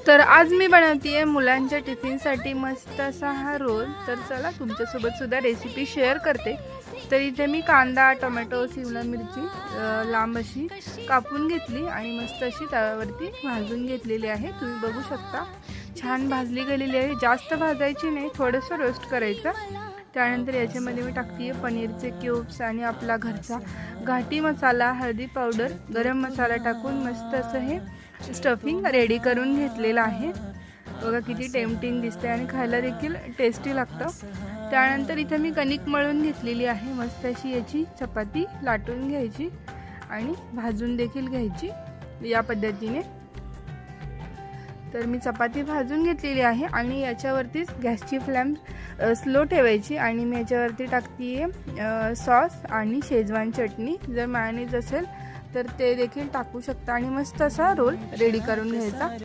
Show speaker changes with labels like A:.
A: तर आज मी बनवतीये मुलांच्या टिफिनसाठी मस्त असा हा रोल। तर चला तुमच्यासोबत सुद्धा रेसिपी शेअर करते। तर इथे मी कांदा, टोमॅटो, शिमला मिरची लांब अशी कापून घेतली आणि मस्त अशी तव्यावरती भाजून घेतलेली आहे। तुम्ही बघू शकता छान भाजली गेलेली आहे। जास्त भाजायची नाही, थोडंसं रोस्ट करायचं। त्यानंतर याच्यामध्ये मी टाकते पनीरचे क्यूब्स आणि आपला घरचा घाटी मसाला, हळदी पावडर, गरम मसाला टाकून मस्त असं हे स्टफिंग रेडी करून घेतलेलं आहे। बघा किती टेम्पटिंग दिसते आणि खायला देखील टेस्टी लागतं। त्यानंतर इथे मी कणिक मळून घेतलेली आहे। मस्त अशी याची चपाती लाटून घ्यायची आणि भाजून देखील घ्यायची या पद्धतीने। तर मी चपाती भाजून घेतलेली आहे आणि याच्यावरतीच गॅसची फ्लेम स्लो ठेवायची आणि मी याच्यावरती टाकते सॉस आणि शेजवान चटणी। जर मायोनीज असेल तर ते देखील टाकू शकता आणि मस्त असा रोल रेडी करून घ्यायचा।